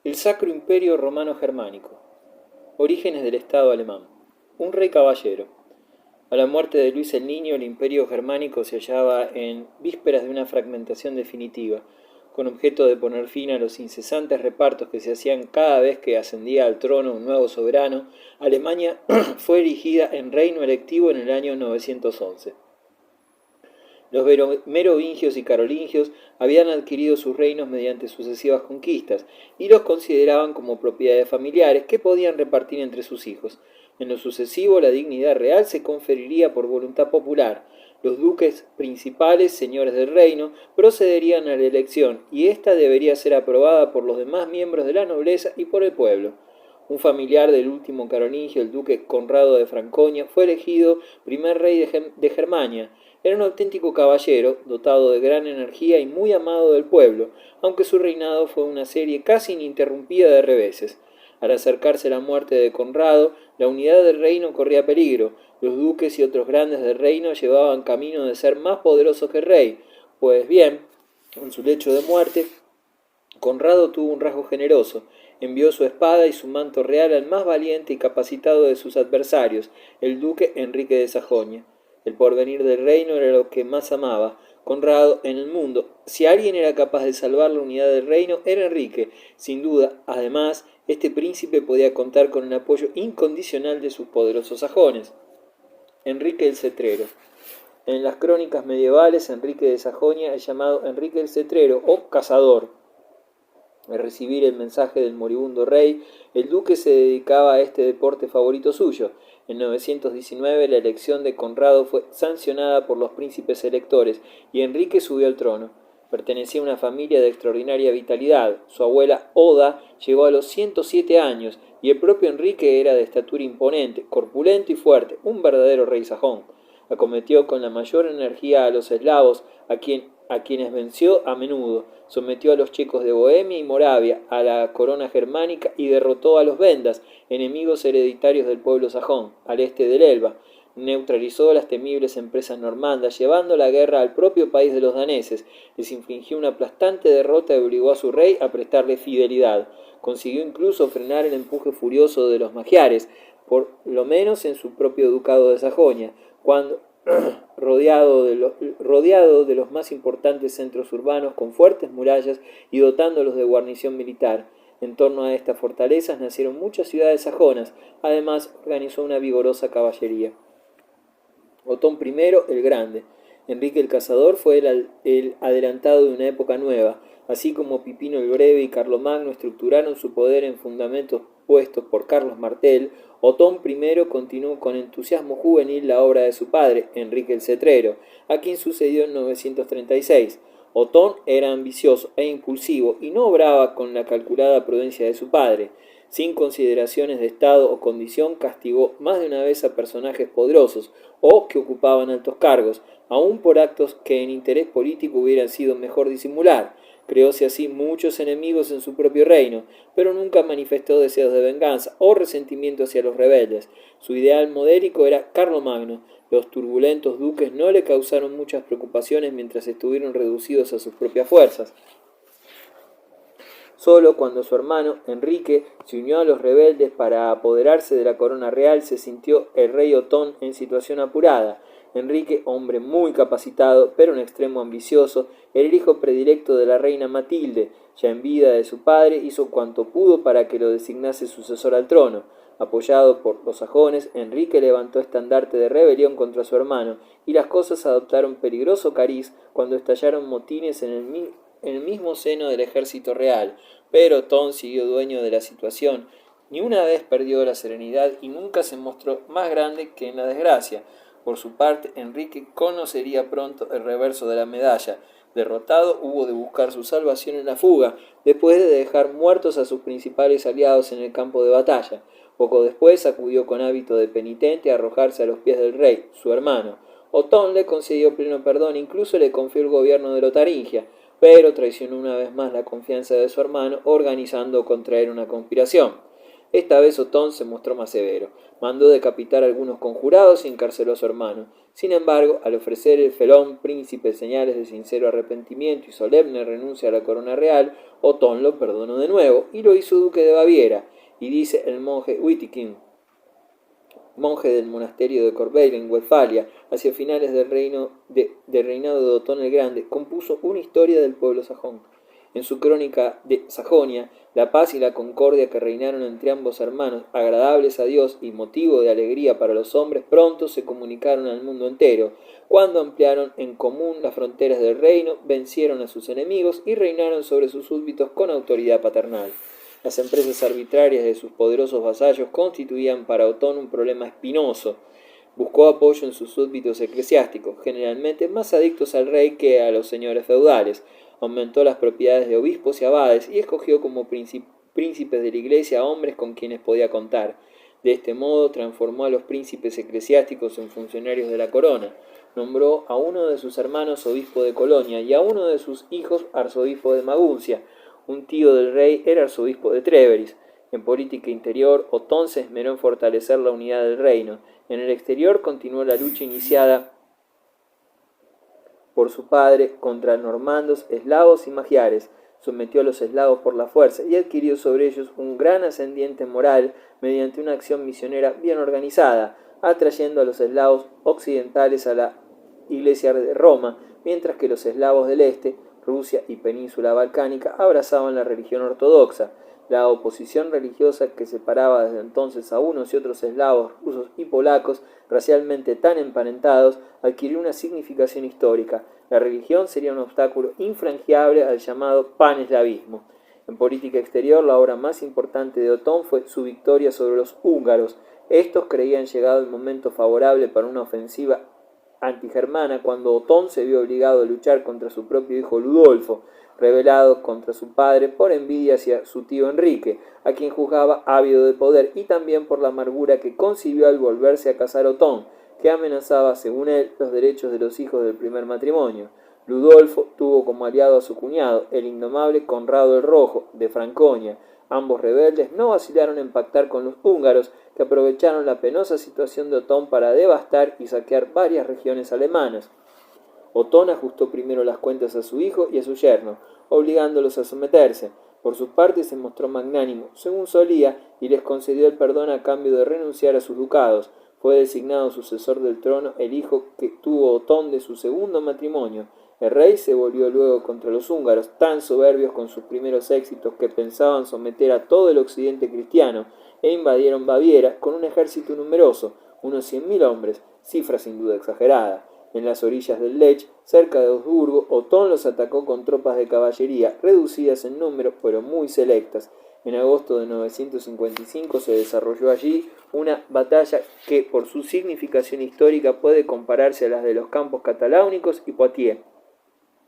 El Sacro Imperio Romano Germánico. Orígenes del Estado alemán. Un rey caballero. A la muerte de Luis el Niño, el Imperio Germánico se hallaba en vísperas de una fragmentación definitiva, con objeto de poner fin a los incesantes repartos que se hacían cada vez que ascendía al trono un nuevo soberano. Alemania fue erigida en reino electivo en el año 911. Los merovingios y carolingios habían adquirido sus reinos mediante sucesivas conquistas y los consideraban como propiedades familiares que podían repartir entre sus hijos. En lo sucesivo, la dignidad real se conferiría por voluntad popular. Los duques principales, señores del reino, procederían a la elección y ésta debería ser aprobada por los demás miembros de la nobleza y por el pueblo. Un familiar del último carolingio, el duque Conrado de Franconia, fue elegido primer rey de Germania. Era un auténtico caballero, dotado de gran energía y muy amado del pueblo, aunque su reinado fue una serie casi ininterrumpida de reveses. Al acercarse la muerte de Conrado, la unidad del reino corría peligro. Los duques y otros grandes del reino llevaban camino de ser más poderosos que el rey. Pues bien, en su lecho de muerte, Conrado tuvo un rasgo generoso. Envió su espada y su manto real al más valiente y capacitado de sus adversarios, el duque Enrique de Sajonia. El porvenir del reino era lo que más amaba Conrado en el mundo. Si alguien era capaz de salvar la unidad del reino, era Enrique. Sin duda, además, este príncipe podía contar con el apoyo incondicional de sus poderosos sajones. Enrique el Cetrero. En las crónicas medievales, Enrique de Sajonia es llamado Enrique el Cetrero o Cazador. Al recibir el mensaje del moribundo rey, el duque se dedicaba a este deporte favorito suyo. En 919 la elección de Conrado fue sancionada por los príncipes electores y Enrique subió al trono. Pertenecía a una familia de extraordinaria vitalidad. Su abuela Oda llegó a los 107 años y el propio Enrique era de estatura imponente, corpulento y fuerte, un verdadero rey sajón. Acometió con la mayor energía a los eslavos, a quienes venció a menudo. Sometió a los checos de Bohemia y Moravia a la corona germánica y derrotó a los vendas, enemigos hereditarios del pueblo sajón, al este del Elba. Neutralizó las temibles empresas normandas, llevando la guerra al propio país de los daneses. Les infligió una aplastante derrota y obligó a su rey a prestarle fidelidad. Consiguió incluso frenar el empuje furioso de los magiares, por lo menos en su propio ducado de Sajonia, cuando rodeado de los más importantes centros urbanos con fuertes murallas y dotándolos de guarnición militar. En torno a estas fortalezas nacieron muchas ciudades sajonas. Además, organizó una vigorosa caballería. Otón I el Grande. Enrique el Cazador fue el adelantado de una época nueva. Así como Pipino el Breve y Carlomagno estructuraron su poder en fundamentos puestos por Carlos Martel, Otón I continuó con entusiasmo juvenil la obra de su padre, Enrique el Cetrero, a quien sucedió en 936. Otón era ambicioso e impulsivo y no obraba con la calculada prudencia de su padre. Sin consideraciones de estado o condición, castigó más de una vez a personajes poderosos o que ocupaban altos cargos, aun por actos que en interés político hubieran sido mejor disimular. Creóse así muchos enemigos en su propio reino, pero nunca manifestó deseos de venganza o resentimiento hacia los rebeldes. Su ideal modélico era Carlomagno. Los turbulentos duques no le causaron muchas preocupaciones mientras estuvieron reducidos a sus propias fuerzas. Solo cuando su hermano Enrique se unió a los rebeldes para apoderarse de la corona real se sintió el rey Otón en situación apurada. Enrique, hombre muy capacitado, pero en extremo ambicioso, era el hijo predilecto de la reina Matilde. Ya en vida de su padre, hizo cuanto pudo para que lo designase sucesor al trono. Apoyado por los sajones, Enrique levantó estandarte de rebelión contra su hermano, y las cosas adoptaron peligroso cariz cuando estallaron motines en el mismo seno del ejército real. Pero Otón siguió dueño de la situación. Ni una vez perdió la serenidad y nunca se mostró más grande que en la desgracia. Por su parte, Enrique conocería pronto el reverso de la medalla. Derrotado, hubo de buscar su salvación en la fuga, después de dejar muertos a sus principales aliados en el campo de batalla. Poco después acudió con hábito de penitente a arrojarse a los pies del rey, su hermano. Otón le concedió pleno perdón, incluso le confió el gobierno de Lotaringia, pero traicionó una vez más la confianza de su hermano, organizando contra él una conspiración. Esta vez Otón se mostró más severo. Mandó decapitar a algunos conjurados y encarceló a su hermano. Sin embargo, al ofrecer el felón príncipe señales de sincero arrepentimiento y solemne renuncia a la corona real, Otón lo perdonó de nuevo y lo hizo duque de Baviera. Y dice el monje Wittikind, monje del monasterio de Corbeil en Westfalia, hacia finales del reinado de Otón el Grande, compuso una historia del pueblo sajón. En su crónica de Sajonia, la paz y la concordia que reinaron entre ambos hermanos, agradables a Dios y motivo de alegría para los hombres, pronto se comunicaron al mundo entero, cuando ampliaron en común las fronteras del reino, vencieron a sus enemigos y reinaron sobre sus súbditos con autoridad paternal. Las empresas arbitrarias de sus poderosos vasallos constituían para Otón un problema espinoso. Buscó apoyo en sus súbditos eclesiásticos, generalmente más adictos al rey que a los señores feudales. Aumentó las propiedades de obispos y abades y escogió como príncipes de la iglesia a hombres con quienes podía contar. De este modo transformó a los príncipes eclesiásticos en funcionarios de la corona. Nombró a uno de sus hermanos obispo de Colonia y a uno de sus hijos arzobispo de Maguncia. Un tío del rey era arzobispo de Tréveris. En política interior, Otón se esmeró en fortalecer la unidad del reino. En el exterior continuó la lucha iniciada por su padre contra normandos, eslavos y magiares. Sometió a los eslavos por la fuerza y adquirió sobre ellos un gran ascendiente moral mediante una acción misionera bien organizada, atrayendo a los eslavos occidentales a la Iglesia de Roma, mientras que los eslavos del este, Rusia y península balcánica, abrazaban la religión ortodoxa. La oposición religiosa que separaba desde entonces a unos y otros eslavos, rusos y polacos, racialmente tan emparentados, adquirió una significación histórica. La religión sería un obstáculo infranqueable al llamado paneslavismo. En política exterior, la obra más importante de Otón fue su victoria sobre los húngaros. Estos creían llegado el momento favorable para una ofensiva antigermana cuando Otón se vio obligado a luchar contra su propio hijo Ludolfo, rebelado contra su padre por envidia hacia su tío Enrique, a quien juzgaba ávido de poder, y también por la amargura que concibió al volverse a casar Otón, que amenazaba, según él, los derechos de los hijos del primer matrimonio. Ludolfo tuvo como aliado a su cuñado, el indomable Conrado el Rojo, de Franconia. Ambos rebeldes no vacilaron en pactar con los húngaros, que aprovecharon la penosa situación de Otón para devastar y saquear varias regiones alemanas. Otón ajustó primero las cuentas a su hijo y a su yerno, obligándolos a someterse. Por su parte se mostró magnánimo, según solía, y les concedió el perdón a cambio de renunciar a sus ducados. Fue designado sucesor del trono el hijo que tuvo Otón de su segundo matrimonio. El rey se volvió luego contra los húngaros, tan soberbios con sus primeros éxitos que pensaban someter a todo el occidente cristiano, e invadieron Baviera con un ejército numeroso, unos 100.000 hombres, cifra sin duda exagerada. En las orillas del Lech, cerca de Augsburgo, Otón los atacó con tropas de caballería, reducidas en número, pero muy selectas. En agosto de 955 se desarrolló allí una batalla que, por su significación histórica, puede compararse a las de los campos cataláunicos y Poitiers.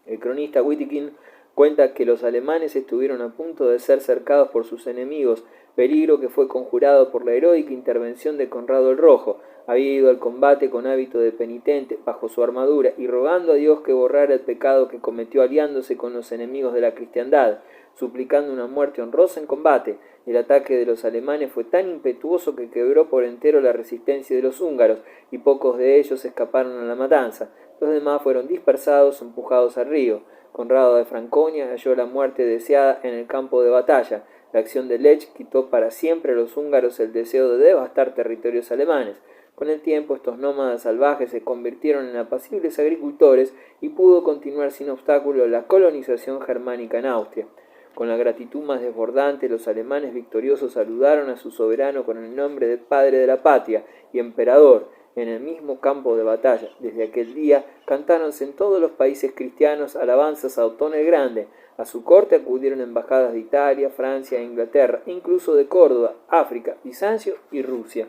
El cronista Wittikind cuenta que los alemanes estuvieron a punto de ser cercados por sus enemigos, peligro que fue conjurado por la heroica intervención de Conrado el Rojo. Había ido al combate con hábito de penitente, bajo su armadura, y rogando a Dios que borrara el pecado que cometió aliándose con los enemigos de la cristiandad, suplicando una muerte honrosa en combate. El ataque de los alemanes fue tan impetuoso que quebró por entero la resistencia de los húngaros, y pocos de ellos escaparon a la matanza. Los demás fueron dispersados o empujados al río. Conrado de Franconia halló la muerte deseada en el campo de batalla. La acción de Lech quitó para siempre a los húngaros el deseo de devastar territorios alemanes. Con el tiempo, estos nómadas salvajes se convirtieron en apacibles agricultores y pudo continuar sin obstáculo la colonización germánica en Austria. Con la gratitud más desbordante, los alemanes victoriosos saludaron a su soberano con el nombre de Padre de la Patria y Emperador en el mismo campo de batalla. Desde aquel día cantáronse en todos los países cristianos alabanzas a Otón el Grande. A su corte acudieron embajadas de Italia, Francia e Inglaterra, incluso de Córdoba, África, Bizancio y Rusia.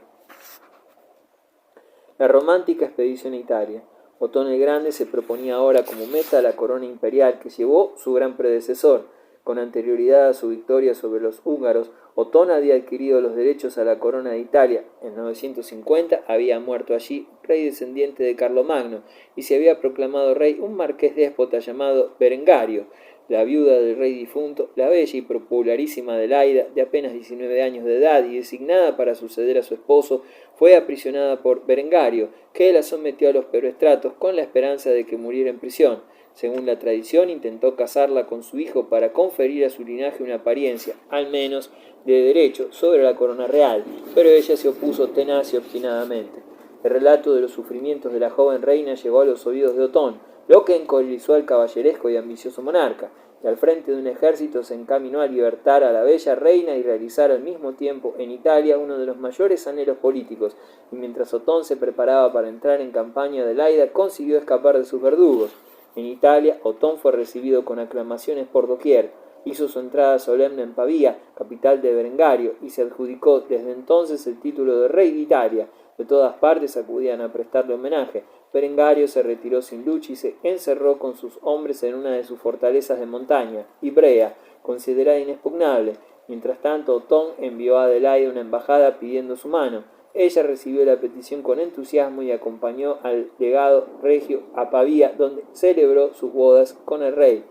La romántica expedición a Italia. Otón el Grande se proponía ahora como meta la corona imperial que llevó su gran predecesor. Con anterioridad a su victoria sobre los húngaros, Otón había adquirido los derechos a la corona de Italia. En 950 había muerto allí rey descendiente de Carlomagno y se había proclamado rey un marqués déspota llamado Berengario. la viuda del rey difunto, la bella y popularísima Adelaida, de apenas 19 años de edad y designada para suceder a su esposo, fue aprisionada por Berengario, que la sometió a los peores tratos con la esperanza de que muriera en prisión. Según la tradición, intentó casarla con su hijo para conferir a su linaje una apariencia, al menos de derecho, sobre la corona real, pero ella se opuso tenaz y obstinadamente. El relato de los sufrimientos de la joven reina llegó a los oídos de Otón, lo que encolerizó al caballeresco y ambicioso monarca, que al frente de un ejército se encaminó a libertar a la bella reina y realizar al mismo tiempo en Italia uno de los mayores anhelos políticos, y mientras Otón se preparaba para entrar en campaña, Adelaida consiguió escapar de sus verdugos. En Italia, Otón fue recibido con aclamaciones por doquier, hizo su entrada solemne en Pavía, capital de Berengario, y se adjudicó desde entonces el título de rey de Italia. De todas partes acudían a prestarle homenaje. Berengario se retiró sin lucha y se encerró con sus hombres en una de sus fortalezas de montaña, Ivrea, considerada inexpugnable. Mientras tanto, Otón envió a Adelaida una embajada pidiendo su mano. Ella recibió la petición con entusiasmo y acompañó al legado regio a Pavía, donde celebró sus bodas con el rey.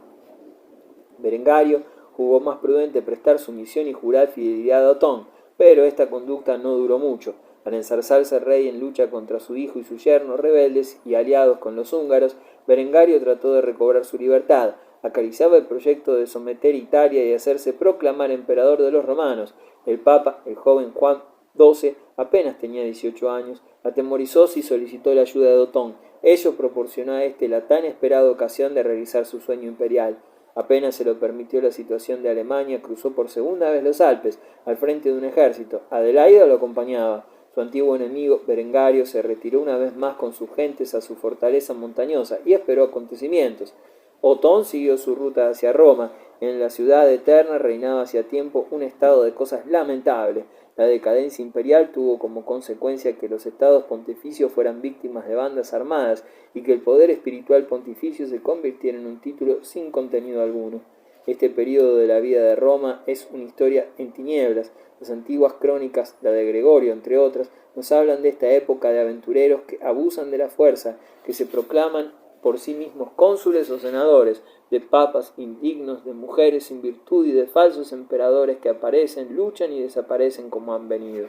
Berengario jugó más prudente prestar sumisión y jurar fidelidad a Otón, pero esta conducta no duró mucho. Al enzarzarse el rey en lucha contra su hijo y su yerno rebeldes y aliados con los húngaros, Berengario trató de recobrar su libertad. Acariciaba el proyecto de someter Italia y hacerse proclamar emperador de los romanos. El papa, el joven Juan XII, apenas tenía 18 años, atemorizóse y solicitó la ayuda de Otón. Ello proporcionó a éste la tan esperada ocasión de realizar su sueño imperial. Apenas se lo permitió la situación de Alemania, cruzó por segunda vez los Alpes, al frente de un ejército. Adelaida lo acompañaba. Su antiguo enemigo, Berengario, se retiró una vez más con sus gentes a su fortaleza montañosa y esperó acontecimientos. Otón siguió su ruta hacia Roma. En la ciudad eterna reinaba hacía tiempo un estado de cosas lamentable. La decadencia imperial tuvo como consecuencia que los estados pontificios fueran víctimas de bandas armadas y que el poder espiritual pontificio se convirtiera en un título sin contenido alguno. Este período de la vida de Roma es una historia en tinieblas. Las antiguas crónicas, la de Gregorio, entre otras, nos hablan de esta época de aventureros que abusan de la fuerza, que se proclaman por sí mismos cónsules o senadores, de papas indignos, de mujeres sin virtud y de falsos emperadores que aparecen, luchan y desaparecen como han venido.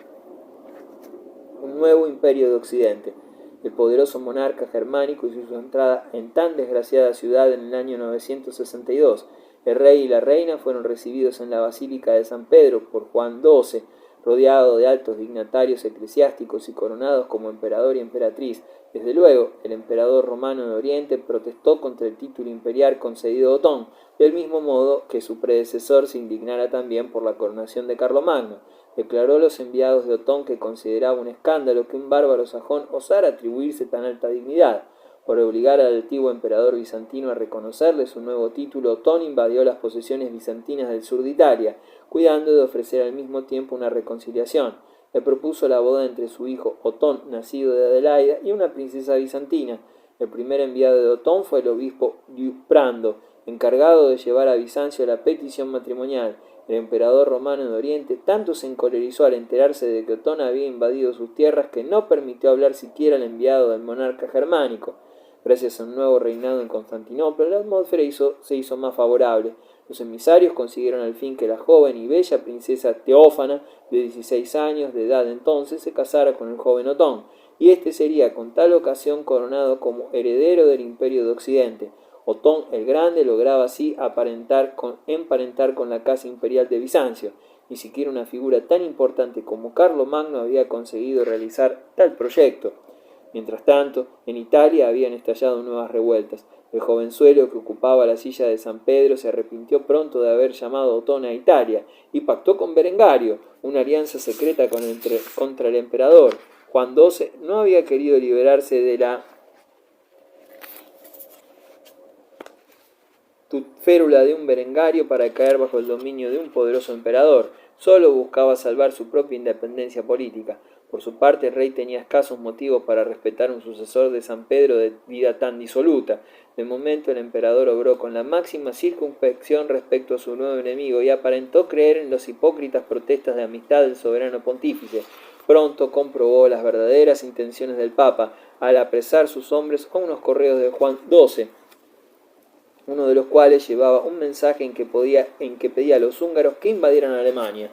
Un nuevo imperio de Occidente. El poderoso monarca germánico hizo su entrada en tan desgraciada ciudad en el año 962. El rey y la reina fueron recibidos en la Basílica de San Pedro por Juan XII, rodeado de altos dignatarios eclesiásticos y coronados como emperador y emperatriz. Desde luego, el emperador romano de Oriente protestó contra el título imperial concedido a Otón, del mismo modo que su predecesor se indignara también por la coronación de Carlomagno. Declaró a los enviados de Otón que consideraba un escándalo que un bárbaro sajón osara atribuirse tan alta dignidad. Por obligar al antiguo emperador bizantino a reconocerle su nuevo título, Otón invadió las posesiones bizantinas del sur de Italia, cuidando de ofrecer al mismo tiempo una reconciliación. Le propuso la boda entre su hijo Otón, nacido de Adelaida, y una princesa bizantina. El primer enviado de Otón fue el obispo Liuprando, encargado de llevar a Bizancio la petición matrimonial. El emperador romano de Oriente tanto se encolerizó al enterarse de que Otón había invadido sus tierras que no permitió hablar siquiera al enviado del monarca germánico. Gracias a un nuevo reinado en Constantinopla, la atmósfera se hizo más favorable. Los emisarios consiguieron al fin que la joven y bella princesa Teófana, de 16 años de edad entonces, se casara con el joven Otón, y éste sería con tal ocasión coronado como heredero del imperio de Occidente. Otón el Grande lograba así emparentar con la casa imperial de Bizancio. Ni siquiera una figura tan importante como Carlomagno había conseguido realizar tal proyecto. Mientras tanto, en Italia habían estallado nuevas revueltas. El jovenzuelo que ocupaba la silla de San Pedro se arrepintió pronto de haber llamado a Otón a Italia y pactó con Berengario, una alianza secreta contra el emperador. Juan XII no había querido liberarse de la férula de un Berengario para caer bajo el dominio de un poderoso emperador. Solo buscaba salvar su propia independencia política. Por su parte, el rey tenía escasos motivos para respetar un sucesor de San Pedro de vida tan disoluta. De momento, el emperador obró con la máxima circunspección respecto a su nuevo enemigo y aparentó creer en las hipócritas protestas de amistad del soberano pontífice. Pronto comprobó las verdaderas intenciones del Papa al apresar sus hombres a unos correos de Juan XII. uno de los cuales llevaba un mensaje en que pedía a los húngaros que invadieran Alemania.